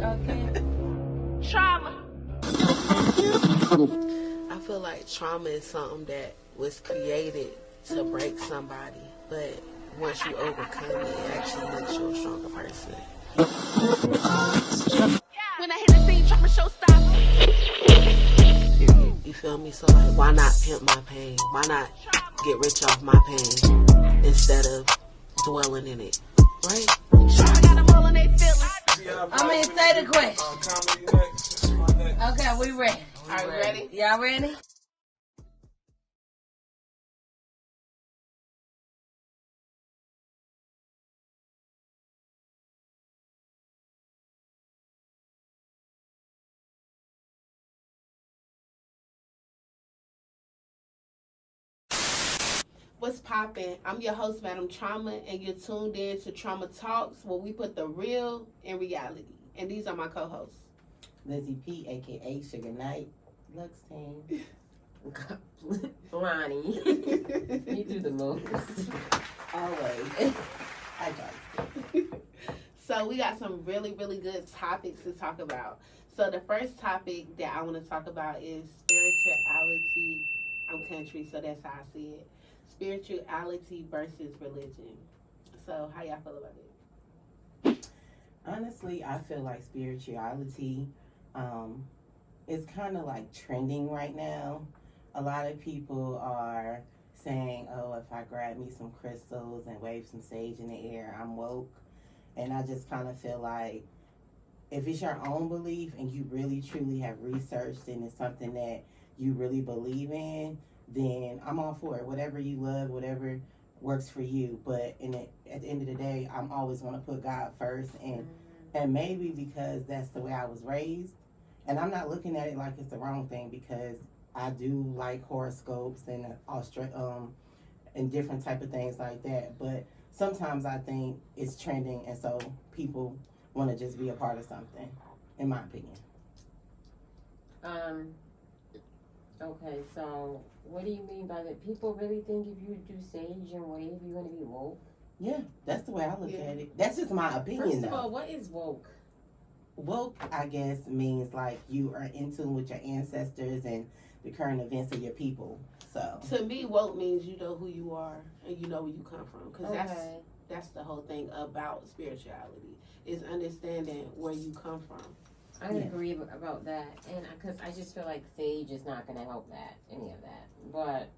Okay. Trauma. I feel like trauma is something that was created to break somebody, but once you overcome it, it actually makes you a stronger person. When I hit the scene, trauma show stop. You feel me? So like, why not pimp my pain? Why not get rich off my pain instead of dwelling in it? Right? Trauma got them all in their feelings. I'm going to say the question. Okay, we ready. Are you ready? Y'all ready? What's poppin'? I'm your host, Madam Trauma, and you're tuned in to Trauma Talks, where we put the real in reality. And these are my co-hosts. Lizzie P, a.k.a. Sugar Knight, Lux Team, Ronnie. You do the most. always. Hi, guys. So we got some really, really good topics to talk about. So the first topic that I want to talk about is spirituality. I'm country, so that's how I see it. Spirituality versus religion. So how y'all feel about it? Honestly, I feel like spirituality is kind of like trending right now. A lot of people are saying, oh, if I grab me some crystals and wave some sage in the air, I'm woke. And I just kind of feel like if it's your own belief and you really truly have researched and it's something that you really believe in, then I'm all for it. Whatever you love, whatever works for you. But at the end of the day, I'm always going to put God first. And maybe because that's the way I was raised. And I'm not looking at it like it's the wrong thing, because I do like horoscopes and and different type of things like that. But sometimes I think it's trending, and so people want to just be a part of something, in my opinion. Okay, so what do you mean by that? People really think if you do sage and wave, you're going to be woke? Yeah, that's the way I look at it. That's just my opinion, First of all, what is woke? Woke, I guess, means like you are in tune with your ancestors and the current events of your people. So to me, woke means you know who you are and you know where you come from. Because that's the whole thing about spirituality, is understanding where you come from. I agree about that, and because I just feel like sage is not going to help any of that. But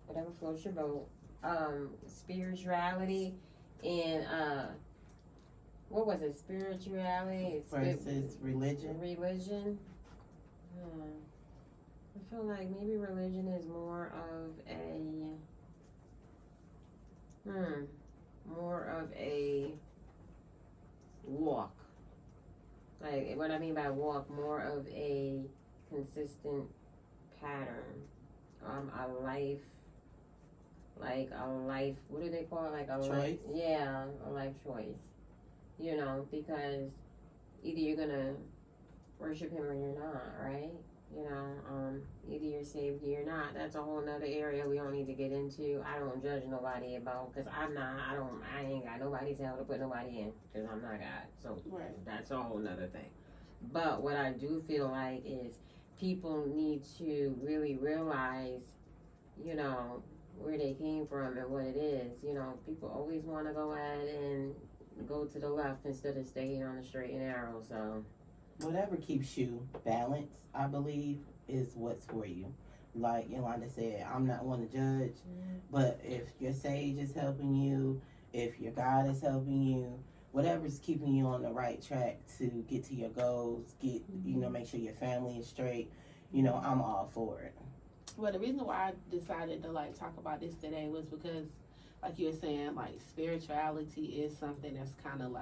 whatever floats your boat. Spirituality and what was it? Spirituality versus religion. Religion. I feel like maybe religion is more of a walk. Like, what I mean by walk, more of a consistent pattern. A life, what do they call it? Like a choice? Yeah, a life choice. You know, because either you're going to worship him or you're not, right? You know, either you're saved or you're not. That's a whole nother area we don't need to get into. I don't judge nobody about, because I ain't got nobody's hell to put nobody in, because I'm not God. So That's a whole nother thing. But what I do feel like is people need to really realize, you know, where they came from and what it is. You know, people always want to go ahead and go to the left instead of staying on the straight and narrow. So whatever keeps you balanced, I believe, is what's for you. Like Yolanda said, I'm not one to judge, but if your sage is helping you, if your God is helping you, whatever's keeping you on the right track to get to your goals, make sure your family is straight, I'm all for it. Well, the reason why I decided to talk about this today was because, like you were saying, spirituality is something that's kind of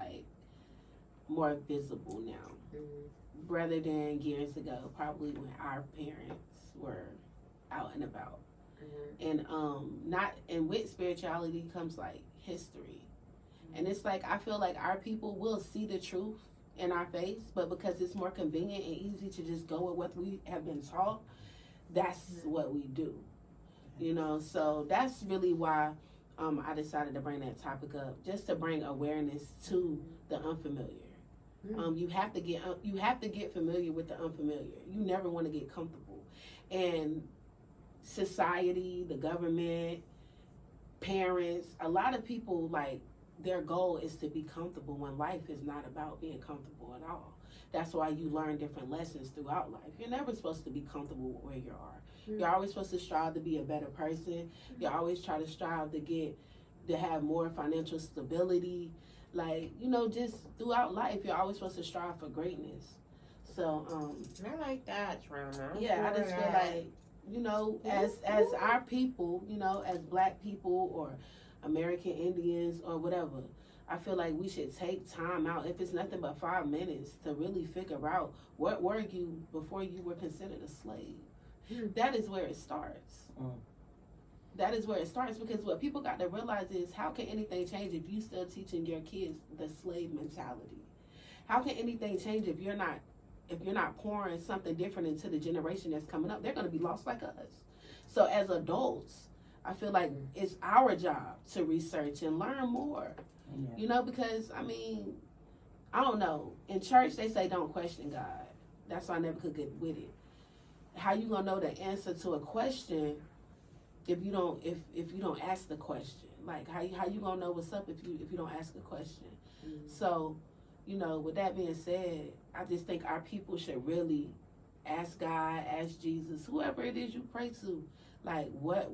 more visible now, rather than years ago, probably when our parents were out and about. And with spirituality comes history. And it's I feel like our people will see the truth in our face, but because it's more convenient and easy to just go with what we have been taught, that's what we do. So that's really why I decided to bring that topic up, just to bring awareness to the unfamiliar. You have to get familiar with the unfamiliar. You never want to get comfortable. And society, the government, parents, a lot of people, like, their goal is to be comfortable when life is not about being comfortable at all. That's why you learn different lessons throughout life. You're never supposed to be comfortable where you are. You're always supposed to strive to be a better person. You always try to strive to have more financial stability. Like, just throughout life, you're always supposed to strive for greatness. So, I like that, Trauma. yeah, I just feel like, as our people, as Black people or American Indians or whatever, I feel like we should take time out, if it's nothing but 5 minutes, to really figure out what were you before you were considered a slave. That is where it starts. That is where it starts, because what people got to realize is, how can anything change if you still teaching your kids the slave mentality? How can anything change if you're not pouring something different into the generation that's coming up? They're going to be lost like us. So as adults, I feel like it's our job to research and learn more. Because I don't know. In church, they say don't question God. That's why I never could get with it. How you gonna know the answer to a question if you don't ask the question? Like, how you gonna know what's up if you don't ask a question? So, with that being said, I just think our people should really ask God, ask Jesus, whoever it is you pray to, like, what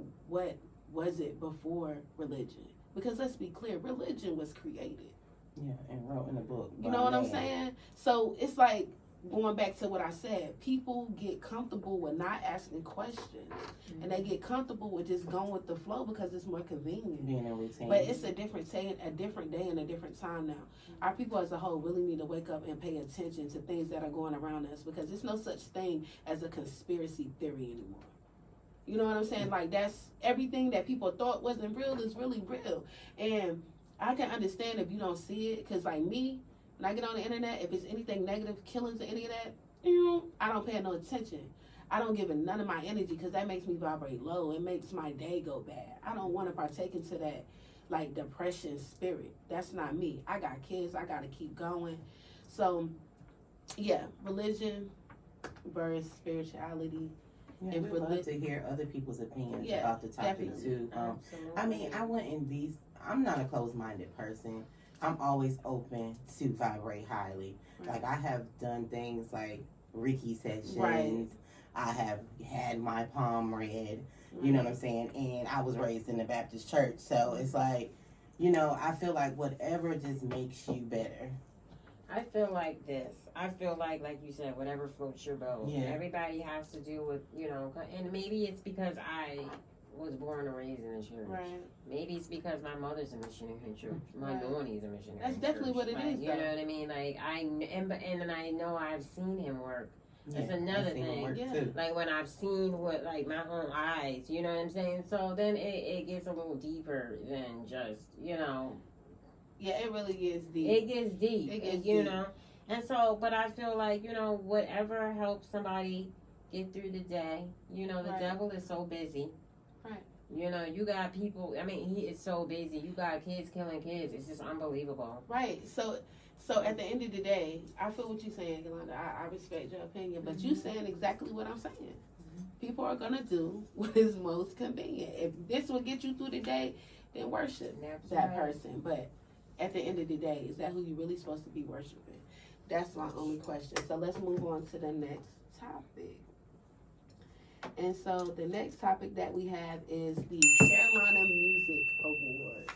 was it before religion? Because let's be clear, religion was created. Yeah, and wrote in a book. You know what I'm saying? So it's like, going back to what I said, people get comfortable with not asking questions, and they get comfortable with just going with the flow because it's more convenient. Being a routine. But it's a different day and a different time now. Our people as a whole really need to wake up and pay attention to things that are going around us, because there's no such thing as a conspiracy theory anymore. You know what I'm saying? Like, that's everything that people thought wasn't real is really real. And I can understand if you don't see it, because like me, when I get on the internet, if it's anything negative, killings or any of that, I don't pay no attention. I don't give it none of my energy, because that makes me vibrate low. It makes my day go bad. I don't want to partake into that, like, depression spirit. That's not me. I got kids. I got to keep going. So, yeah, religion versus spirituality. Yeah, and we'd love to hear other people's opinions about the topic, definitely. too. I'm not a closed-minded person. I'm always open to vibrate highly. Right. Like, I have done things like Reiki sessions. Right. I have had my palm read. You know what I'm saying? And I was raised in the Baptist church. So it's like, I feel like whatever just makes you better. I feel like this. I feel like you said, whatever floats your boat. Yeah. Everybody has to do with, and maybe it's because I was born and raised in a church. Right. Maybe it's because my mother's a missionary in church. My Right. Noni's a missionary. That's in definitely church. what it Like, is, You though. know what I mean? Like, and I know I've seen him work. That's Yeah, another I've seen it thing. work, Yeah. too. Like, when I've seen with, like, my own eyes, you know what I'm saying? So then it gets a little deeper than just, Yeah, it really is deep. It gets deep. It gets you deep. know? And so, but I feel like, whatever helps somebody get through the day, the Right. devil is so busy. Right. You got people, he is so busy. You got kids killing kids. It's just unbelievable. Right. So at the end of the day, I feel what you're saying, Yolanda. I respect your opinion, but you saying exactly what I'm saying. People are going to do what is most convenient. If this will get you through the day, then worship That's that right. person. But at the end of the day, is that who you really supposed to be worshiping? That's my only question. So let's move on to the next topic. And so the next topic that we have is the Carolina Music Awards.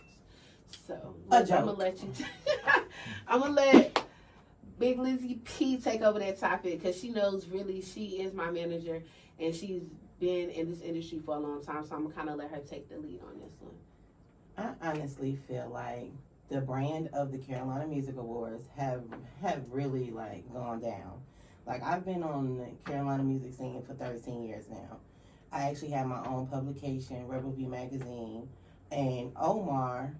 So I'm gonna let I'm gonna let Big Lizzie P take over that topic, because she knows, really, she is my manager and she's been in this industry for a long time. So I'm gonna kind of let her take the lead on this one. I honestly feel like the brand of the Carolina Music Awards have really, like, gone down. Like, I've been on the Carolina music scene for 13 years now. I actually have my own publication, Rebel View Magazine, and Omar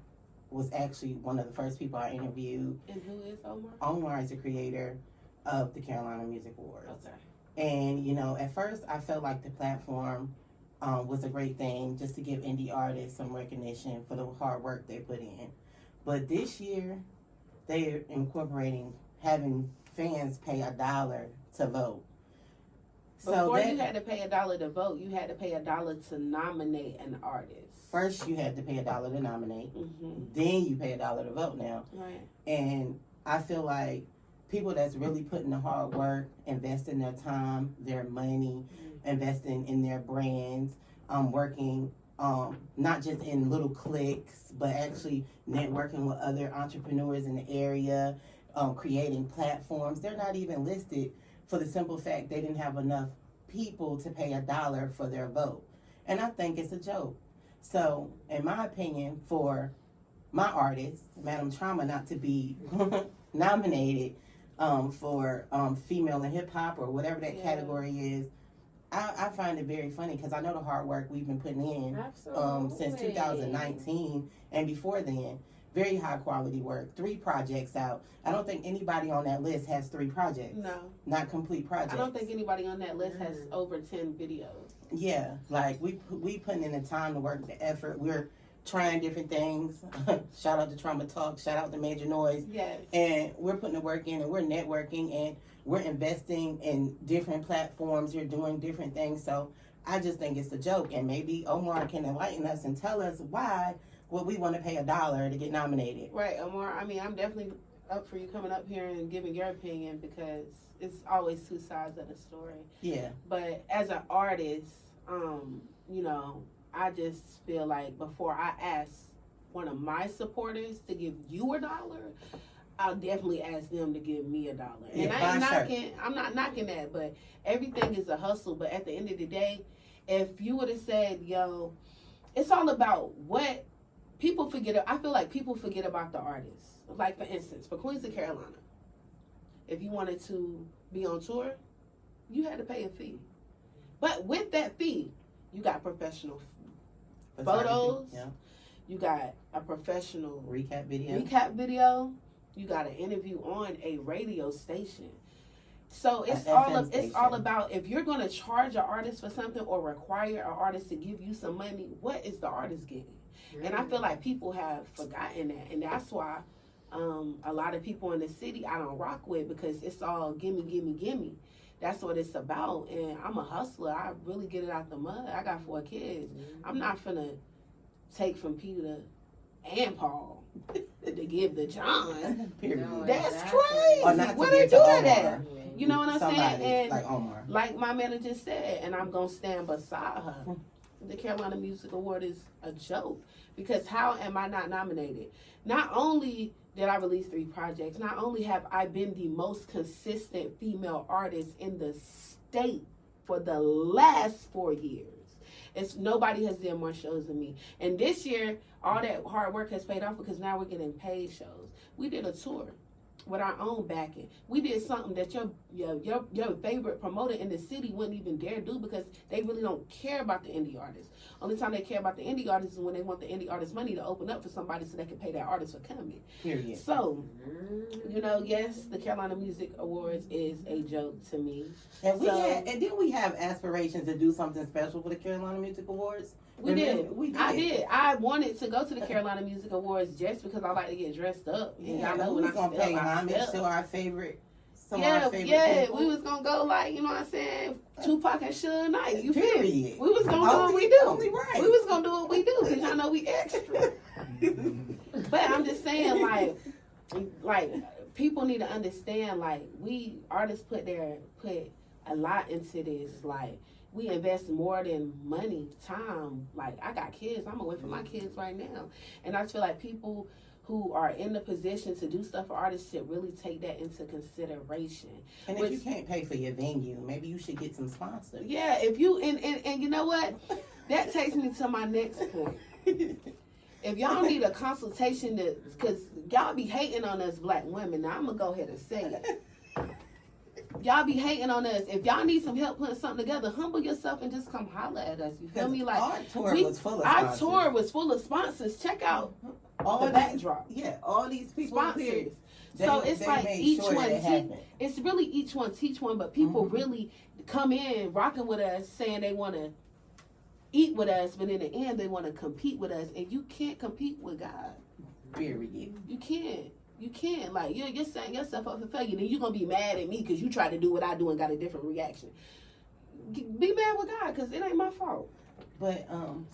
was actually one of the first people I interviewed. And who is Omar? Omar is the creator of the Carolina Music Awards. Okay. And, at first I felt like the platform was a great thing, just to give indie artists some recognition for the hard work they put in. But this year, they're incorporating having fans pay $1 to vote. Before you had to pay $1 to vote, you had to pay $1 to nominate an artist. First, you had to pay $1 to nominate. Mm-hmm. Then you pay $1 to vote now. Right. And I feel like people that's really putting the hard work, investing their time, their money, investing in their brands, working not just in little cliques, but actually networking with other entrepreneurs in the area, creating platforms. They're not even listed for the simple fact they didn't have enough people to pay $1 for their vote. And I think it's a joke. So, in my opinion, for my artist, Madam Trauma, not to be nominated for female in hip hop or whatever that category is, I find it very funny because I know the hard work we've been putting in since 2019 and before then. Very high quality work. 3 projects out. I don't think anybody on that list has 3 projects. No. Not complete projects. I don't think anybody on that list has over 10 videos. Yeah, like we putting in the time, the work, the effort. We're trying different things. Shout out to Trauma Talk. Shout out to Major Noise. Yes. And we're putting the work in, and we're networking, and we're investing in different platforms. You're doing different things. So I just think it's a joke. And maybe Omar can enlighten us and tell us why would we want to pay $1 to get nominated. Right, Omar. I mean, I'm definitely up for you coming up here and giving your opinion because it's always 2 sides of the story. Yeah. But as an artist, you know, I just feel like before I ask one of my supporters to give you $1, I'll definitely ask them to give me $1. And I'm not knocking that, but everything is a hustle. But at the end of the day, if you would have said, yo, it's all about what people forget. I feel like people forget about the artists. Like, for instance, for Queens of Carolina, if you wanted to be on tour, you had to pay a fee. But with that fee, you got professional photos. Yeah. You got a professional recap video. You got an interview on a radio station. So it's all about, if you're going to charge an artist for something or require an artist to give you some money, what is the artist getting? And I feel like people have forgotten that, and that's why a lot of people in the city I don't rock with, because it's all gimme, gimme, gimme. That's what it's about. And I'm a hustler. I really get it out the mud. I got 4 kids. I'm not finna take from Peter and Paul to give to John. Period. No, that's crazy. Where they do that at? You know what I'm saying? And like Omar. Like my manager said, and I'm gonna stand beside her. The Carolina Music Award is a joke, because how am I not nominated? Not only did I release 3 projects, not only have I been the most consistent female artist in the state for the last 4 years. Nobody has done more shows than me. And this year, all that hard work has paid off because now we're getting paid shows. We did a tour with our own backing. We did something that your favorite promoter in the city wouldn't even dare do, because they really don't care about the indie artists. Only time they care about the indie artists is when they want the indie artist money to open up for somebody so they can pay that artist for coming. Period. So, you know, yes, the Carolina Music Awards is a joke to me. And didn't we have aspirations to do something special for the Carolina Music Awards? We did. I did. I wanted to go to the Carolina Music Awards just because I like to get dressed up. And y'all know when I gonna pay homage to our favorite. We was gonna go, like, you know what I'm saying, Tupac and Suge Knight. You feel me? We was gonna do what we do. Right. We was gonna do what we do because y'all know we extra. But I'm just saying, like people need to understand, like, we artists put a lot into this, like. We invest more than money, time. Like, I got kids. I'm away from my kids right now. And I feel like people who are in the position to do stuff for artists should really take that into consideration. And if you can't pay for your venue, maybe you should get some sponsors. Yeah, if you, and you know what? That takes me to my next point. If y'all need a consultation, because y'all be hating on us black women. Now, I'm going to go ahead and say it. Y'all be hating on us. If y'all need some help putting something together, humble yourself and just come holler at us. You feel me? Like, our tour was full of sponsors. Check out all the backdrop. Yeah, all these people sponsors. So it's like each one. It's really each one teach one, but people really come in rocking with us, saying they want to eat with us, but in the end they want to compete with us, and you can't compete with God. Period. You can't. You can't. Like, you're setting yourself up for failure. Then you're going to be mad at me because you tried to do what I do and got a different reaction. Be mad with God because it ain't my fault. But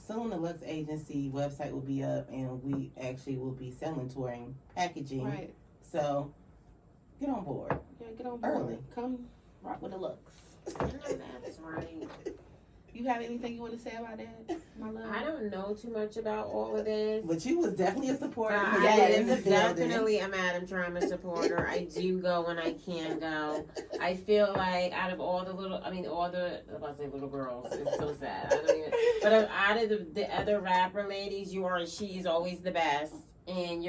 soon the Lux Agency website will be up, and we actually will be selling touring packaging. Right. So get on board. Yeah, get on board. Early. Come rock with the Lux. That's right. You have anything you want to say about that, my love? I don't know too much about all of this. But you was definitely a supporter. I in am the building. definitely a Madam Trauma supporter. I do go when I can go. I feel like out of all the I was say little girls, it's so sad. I don't even, but out of the other rapper ladies, she's always the best. And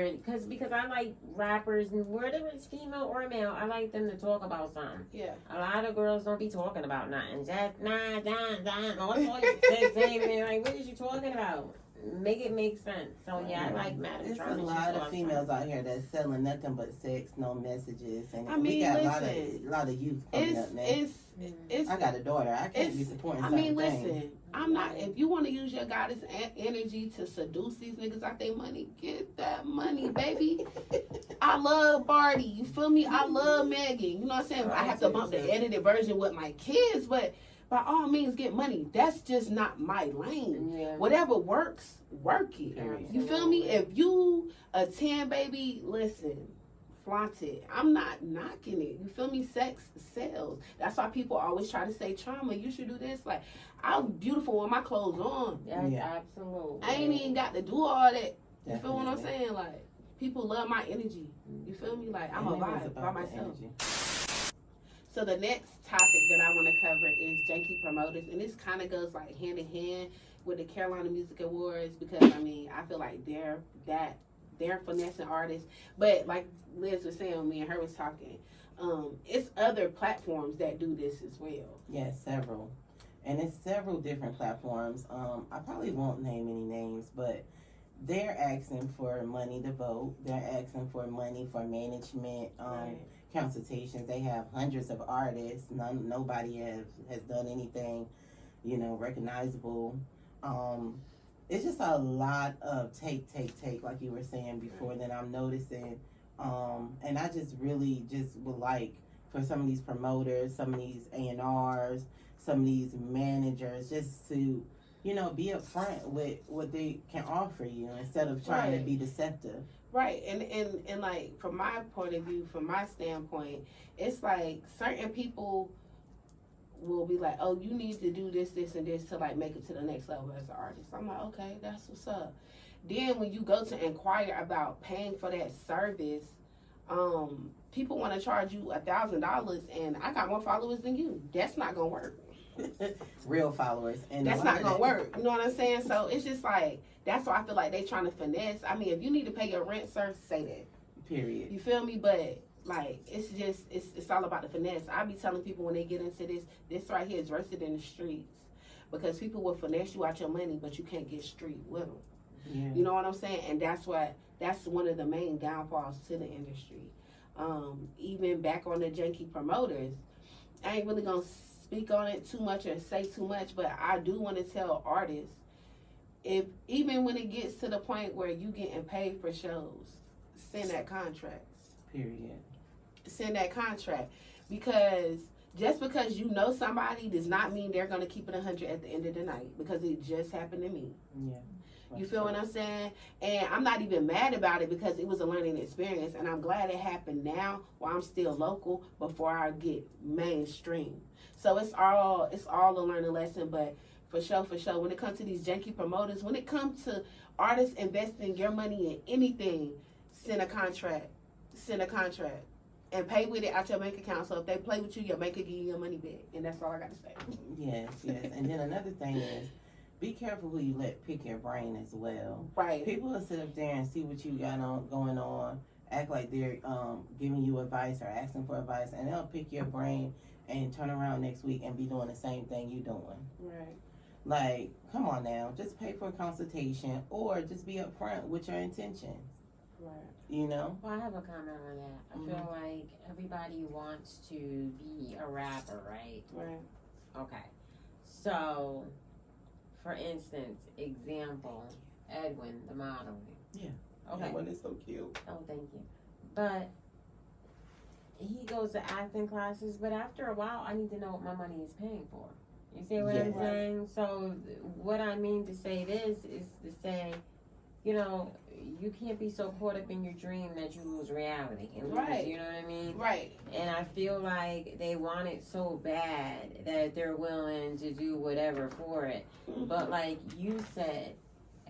because I like rappers, and whether it's female or male, I like them to talk about something. Yeah. A lot of girls don't be talking about nothing. Just what's all you saying? Like, what is you talking about? Make it make sense. So yeah, I like Madam There's Trauma. a lot of females out here that's selling nothing but sex, no messages, and I mean, we got listen, a lot of youth coming up now. It's I got a daughter. I can't be supporting. I mean, certain things. listen. I'm not. If you want to use your goddess energy to seduce these niggas out their money, get that money, baby. I love Barty. You feel me? I love Megan. You know what I'm saying? I have to bump the edited version with my kids, but by all means, get money. That's just not my lane. Yeah. Whatever works, work it. Period. You feel me? If you a 10, baby, listen. Flaunt it. I'm not knocking it. You feel me? Sex sells. That's why people always try to say trauma. You should do this. Like, I'm beautiful with my clothes on. Yes, absolutely. I ain't even got to do all that. You Definitely. feel what I'm saying? Like, people love my energy. You feel me? Like, I'm a And it is vibe by about the myself. energy. So the next topic that I want to cover is Janky Promoters, and this kind of goes like hand in hand with the Carolina Music Awards because I mean I feel like they're finessing artists, but like Liz was saying, me and her was talking, it's other platforms that do this as well. Yes, several, and it's several different platforms. I probably won't name any names, but they're asking for money to vote. They're asking for money for management. Right. Consultations. They have hundreds of artists. Nobody has done anything, recognizable. It's just a lot of take, like you were saying before, that I'm noticing. And I just really would like for some of these promoters, some of these A&Rs, some of these managers, just to, be upfront with what they can offer you instead of trying to be deceptive. Right, and like from my point of view, from my standpoint, it's like certain people will be like, oh, you need to do this, and this to like make it to the next level as an artist. I'm like, okay, that's what's up. Then when you go to inquire about paying for that service, people want to charge you $1,000, and I got more followers than you. That's not gonna work. Real followers, and that's not gonna work. You know what I'm saying? So it's just like that's why I feel like they trying to finesse. I mean, if you need to pay your rent, sir, say that. Period. You feel me? But like it's all about the finesse. I be telling people when they get into this right here is worse than the streets because people will finesse you out your money, but you can't get street with them. Yeah. You know what I'm saying? And that's one of the main downfalls to the industry. Even back on the Janky Promoters, I ain't really gonna speak on it too much or say too much, but I do want to tell artists, if even when it gets to the point where you getting paid for shows, send that contract. Period. Send that contract, because just because you know somebody does not mean they're gonna keep it 100 at the end of the night, because it just happened to me. Yeah. You feel what I'm saying? And I'm not even mad about it because it was a learning experience, and I'm glad it happened now while I'm still local before I get mainstream. So it's all a learning lesson, but for sure, when it comes to these Janky Promoters, when it comes to artists investing your money in anything, send a contract, and pay with it out your bank account. So if they play with you, your bank will give you your money back, and that's all I got to say. Yes. And then another thing is, be careful who you let pick your brain as well. Right. People will sit up there and see what you got going on, act like they're giving you advice or asking for advice, and they'll pick your brain and turn around next week and be doing the same thing you're doing. Right. Like, come on now, just pay for a consultation or just be upfront with your intentions. Right. Well, I have a comment on that. I feel like everybody wants to be a rapper, right? Right. Okay. So, for instance, example, Edwin, the model. Yeah. Okay. Edwin is so cute. Oh, thank you. but he goes to acting classes, but after a while, I need to know what my money is paying for. You see what I'm Yes. saying? So what I mean to say this is to say, you know, you can't be so caught up in your dream that you lose reality. And Right. you know what I mean? Right. And I feel like they want it so bad that they're willing to do whatever for it. But like you said,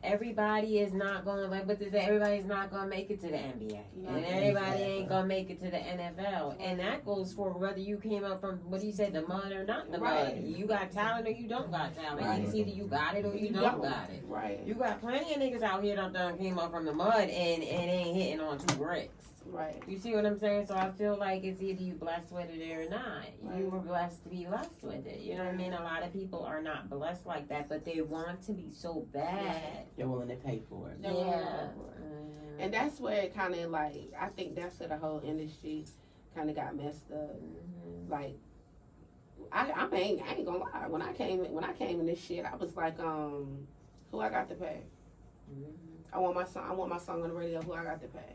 everybody is not going to, like what they say, everybody's not going to make it to the NBA. No. And everybody ain't going to make it to the NFL. And that goes for whether you came up from, what you said, the mud or not the Right. mud. You got talent or you don't got talent. Right. It's either you got it or you don't got it. Right. You got plenty of niggas out here that done came up from the mud and ain't hitting on 2 bricks. Right. You see what I'm saying? So I feel like it's either you blessed with it or not. You Right. were blessed to be blessed with it. You know what I mean? A lot of people are not blessed like that, but they want to be so bad. They're willing to pay for it. They're willing to Yeah. pay for it. And that's where it kind of like, I think that's where the whole industry kind of got messed up. Like, I ain't gonna lie. When I came in this shit, I was like, who I got to pay? I want my song on the radio. Who I got to pay?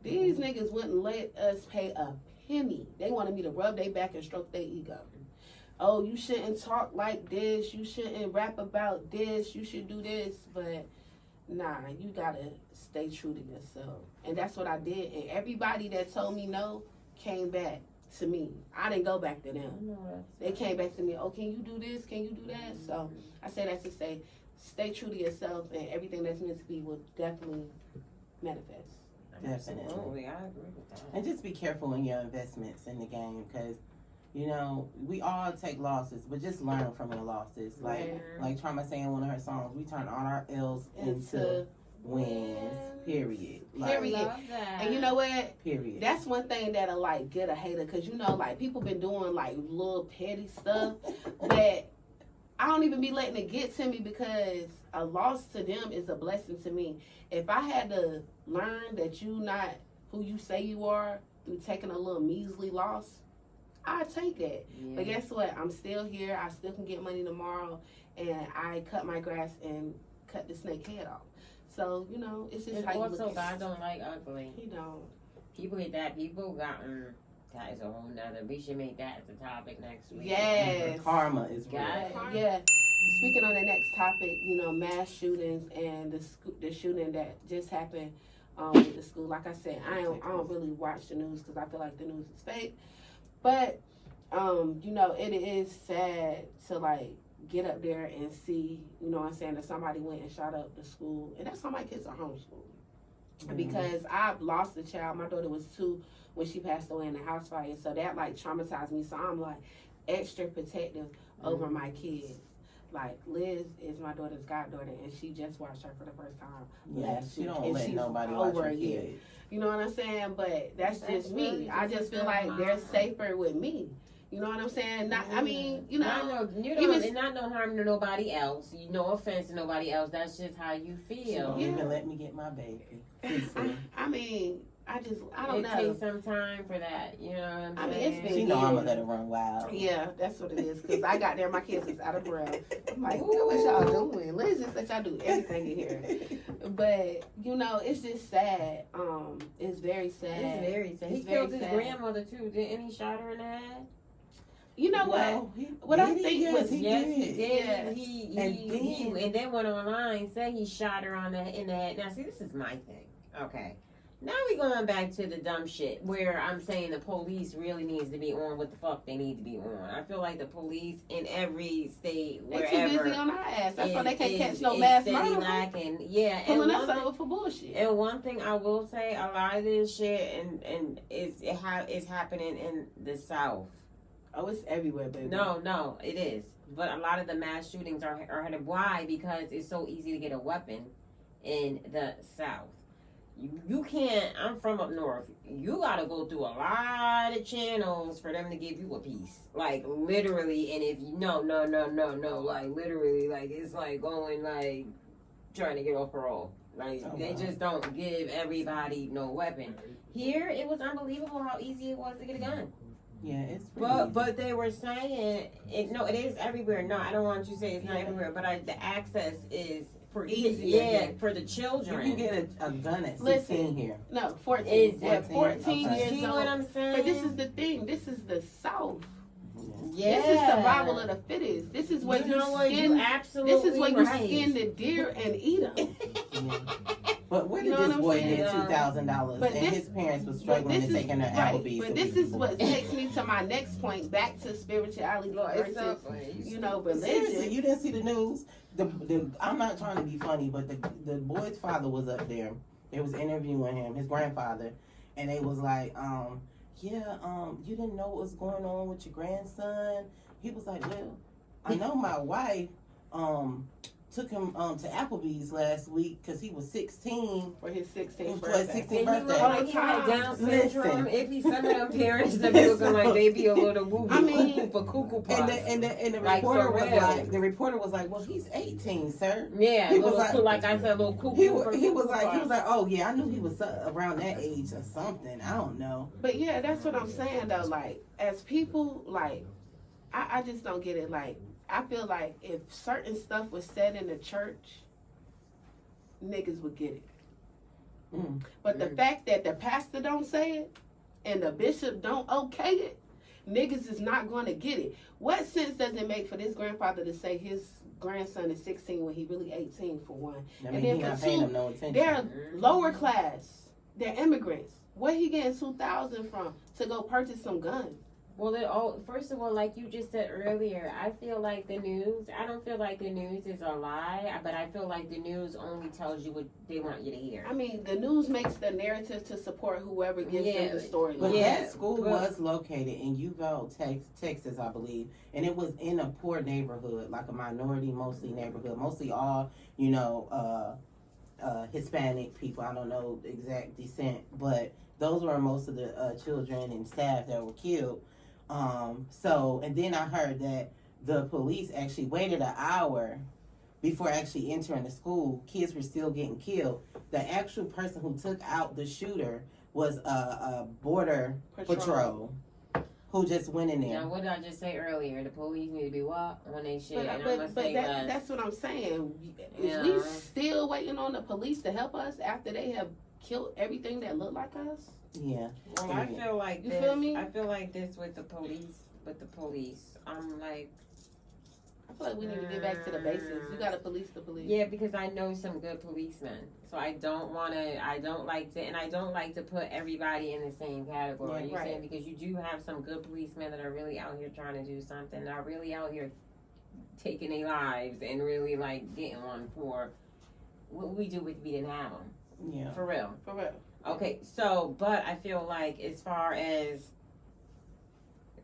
These niggas wouldn't let us pay a penny. They wanted me to rub their back and stroke their ego. Oh, you shouldn't talk like this. You shouldn't rap about this. You should do this. But nah, you gotta stay true to yourself. And that's what I did. And everybody that told me no came back to me. I didn't go back to them. They came back to me. Oh, can you do this? Can you do that? So I say that to say, stay true to yourself, and everything that's meant to be will definitely manifest. Definitely. Absolutely, I agree with that. And just be careful in your investments in the game, because you know we all take losses, but just learn from your losses. Like Trauma saying in one of her songs, we turn all our L's into wins. Period. Like, I love that. And you know what? period. That's one thing that'll like get a hater, because you know, like people been doing like little petty stuff that I don't even be letting it get to me, because a loss to them is a blessing to me. If I had to learn that you not who you say you are through taking a little measly loss, I'd take that. Yeah. But guess what? I'm still here. I still can get money tomorrow, and I cut my grass and cut the snake head off. So, you know, it's just And like also, God don't like ugly. He don't. People get that. People got. That is a whole nother. We should make that as a topic next week. Yes. Karma is real. God. Yeah. Speaking on the next topic, you know, mass shootings and the shooting that just happened with the school. Like I said, I don't really watch the news because I feel like the news is fake. But you know, it is sad to like get up there and see, you know what I'm saying, that somebody went and shot up the school, and that's how my kids are homeschooled. Because I've lost a child. My daughter was 2 when she passed away in a house fire, so that like traumatized me. So I'm like extra protective over my kids. Like Liz is my daughter's goddaughter, and she just watched her for the first time Yeah, last she week, don't and let she's nobody watch over her a year. kids. You know what I'm saying? But that's just me. really I just just feel a like mom. they're safer with me. You know what I'm saying? Not, I mean, you know, and not no harm to nobody else. No offense to nobody else. That's just how you She feel. don't even let me get my baby. I mean, I don't It know. takes some time for that. You know what I'm I mean, saying? it's been She know I'ma years. let her run wild. Yeah, that's what it is. Because I got there, my kids is out of breath. I'm like, what y'all doing? Liz just let y'all do everything in here. But, you know, it's just sad. It's very sad. It's very sad. He It's killed very his sad. grandmother too. Didn't he shot her in the head? You know what? No, What I think yes, was- he Yes, did. he did. Yes. And then went online, said he shot her in the head. Now, see, this is my thing. Okay. Now we going back to the dumb shit where I'm saying the police really needs to be on what the fuck they need to be on. I feel like the police in every state, They wherever, too busy on our ass. That's why they can't is- catch no is mass steady murder. lacking. Yeah, Pulling and us one over for bullshit. And one thing I will say, a lot of this shit and it's happening in the South. Oh, it's everywhere, baby. No, it is. But a lot of the mass shootings are headed. Why? Because it's so easy to get a weapon in the South. You can't. I'm from up north. You gotta go through a lot of channels for them to give you a piece. Like literally, and if you no, like literally, like it's like going like trying to get off parole. Like they just don't give everybody no weapon. Here, it was unbelievable how easy it was to get a gun. Yeah, it's pretty But they were saying it. No, it is everywhere. No, I don't want you to say it's not everywhere. But the access is easier. for the children. You can get a gun at 16 Listen, here. No, 14. Is Yeah, it 14 okay. years See old. what I'm saying? But this is the thing. This is the South. Yeah. This is survival of the fittest. This is what you know what? skin. You absolutely This is when you right. skin the deer and eat them. Yeah. But where You did know this what boy I'm saying? get $2,000 But and this- his parents was But struggling this to is take him to right. Applebee's? But to this feed is the what boy. takes me to my next point. Back to spirituality It's so versus, funny. you know, Seriously, religion. you didn't see the news? I'm not trying to be funny, but the boy's father was up there. They was interviewing him, his grandfather, and they was like, you didn't know what was going on with your grandson? He was like, well, I know my wife took him to Applebee's last week because he was 16. For his 16th For his birthday. 16th And he birthday. look like he had Down syndrome. Listen. It be some of them parents that be looking like they be a little woo I mean, for cuckoo puffs. And the Like, reporter for was real. like, well, he's 18, sir. Yeah, He was little, like- I said, little cuckoo. He for was cuckoo puffs. like, oh yeah, I knew he was around that age or something. I don't know. But yeah, that's what I'm saying though. Like, as people, like, I just don't get it. Like, I feel like if certain stuff was said in the church, niggas would get it. Mm. But the fact that the pastor don't say it and the bishop don't okay it, niggas is not going to get it. What sense does it make for this grandfather to say his grandson is 16 when he really 18 for one? I And mean, then he for not paying two, him no attention. They're lower class. They're immigrants. Where he getting 2,000 from to go purchase some guns? Well, first of all, like you just said earlier, I feel like the news, I don't feel like the news is a lie, but I feel like the news only tells you what they want you to hear. I mean, the news makes the narrative to support whoever gives them the storyline. But Yeah, that school but- was located in Uvalde, Texas, I believe, and it was in a poor neighborhood, like a minority mostly neighborhood, mostly all Hispanic people. I don't know the exact descent, but those were most of the children and staff that were killed. And then I heard that the police actually waited an hour before actually entering the school. Kids were still getting killed. The actual person who took out the shooter was a border patrol who just went in there. Now, what did I just say earlier? The police need to be what? On they shit. But, and I'm but, going to but say less. that's what I'm saying. Yeah. Is we still waiting on the police to help us after they have killed everything that looked like us? Yeah. Well, I feel like You this. feel me? I feel like this with the police. I'm like, I feel like we need to get back to the basics. You gotta police the police. yeah, because I know some good policemen. So I don't like to put everybody in the same category. Yeah, You right. saying because you do have some good policemen that are really out here trying to do something. That are really out here taking their lives and really like getting one for what we do if we didn't have them. Yeah. For real. For real. Okay, so, but I feel like as far as,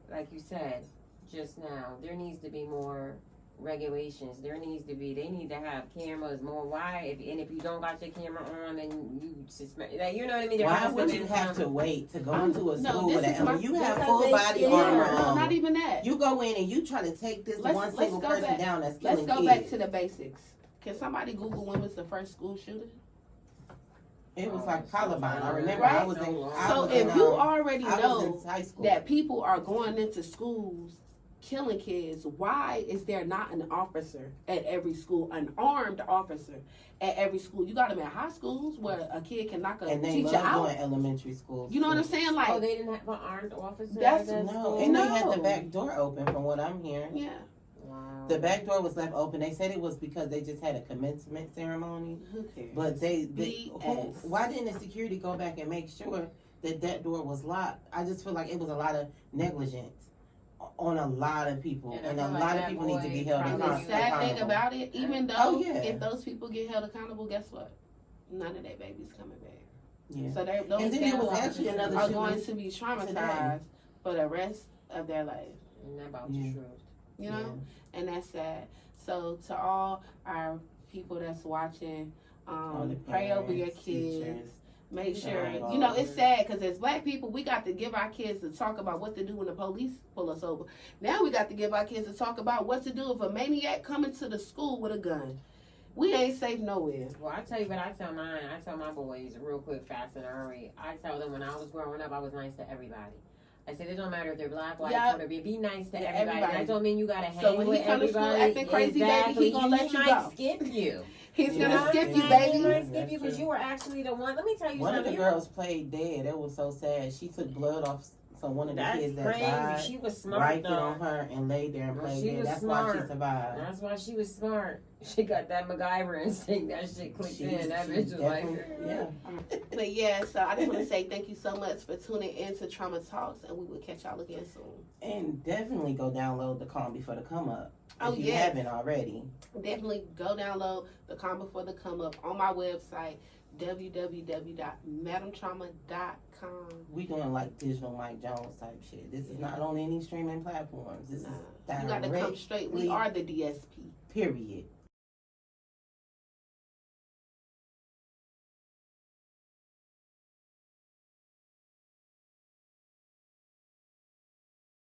like you said just now, there needs to be more regulations. They need to have cameras more. Why? If you don't got your camera on, then you suspect, like, you know what I mean? There Why has would to you be have some- to wait to go into a school this with is my- an You have because full they body scared. armor No, on. not even that. You go in and you try to take this one Let's single go person back. down that's Let's killing go kids. back to the basics. Can somebody Google when was the first school shooting? It was Oh, like so Columbine. I remember Right? I was in. I So was if in, you already I was know in high school. that people are going into schools killing kids, why is there not an officer at every school, an armed officer at every school? You got them at high schools where a kid can knock a and they teacher love out. going elementary schools. You know what I'm too. saying? Like, Oh, they didn't have an armed officer? That's- at that No, school? and they had the No. back door open from what I'm hearing. yeah, Wow. The back door was left open. They said it was because they just had a commencement ceremony. who cares? But BS. why didn't the security go back and make sure that door was locked? I just feel like it was a lot of negligence on a lot of people, And I and a feel like lot of that people need to be boy held And probably- the sad thing accountable. about it, even though Oh, yeah. if those people get held accountable, guess what? None of their babies coming back. Yeah. So those And then it was families actually another are shooting going to be traumatized for the rest of their life. Isn't that about Yeah. the truth? You know, and that's sad. So to all our people that's watching, All the pray over your parents, kids. teachers. Make sure, Yeah. you know, it's sad because as black people, we got to give our kids to talk about what to do when the police pull us over. Now we got to give our kids to talk about what to do if a maniac coming to the school with a gun. We ain't safe nowhere. Well, I tell you what I tell mine. I tell my boys real quick, fast and hurry. I tell them when I was growing up, I was nice to everybody. I said it don't matter if they're black, white, Yeah. whatever. Be nice to Yeah, everybody. everybody. That don't mean you gotta hang So when he with come to school everybody. acting crazy, baby, he exactly. gonna let you might go. skip you. He's Yeah, gonna skip you, yeah, baby. He yeah. might skip you because you were actually the one. Let me tell you One of something. the girls played dead. It was so sad. She took blood off one of the That's kids that crazy. died. She was smart Wiped it though. on her and laid there and Well, played she dead. was That's why smart. she survived. That's why she was smart. She got that MacGyver instinct. That shit clicked in. That bitch was like, yeah. But yeah, so I just want to say thank you so much for tuning in to Trauma Talks, and we will catch y'all again soon. And definitely go download the Calm Before the Come Up. If you yes. haven't already. Definitely go download the Calm Before the Come Up on my website, www.madamtrauma.com. We doing like digital Mike Jones type shit. This is not on any streaming platforms. This is You got to come straight. We are the DSP. Period.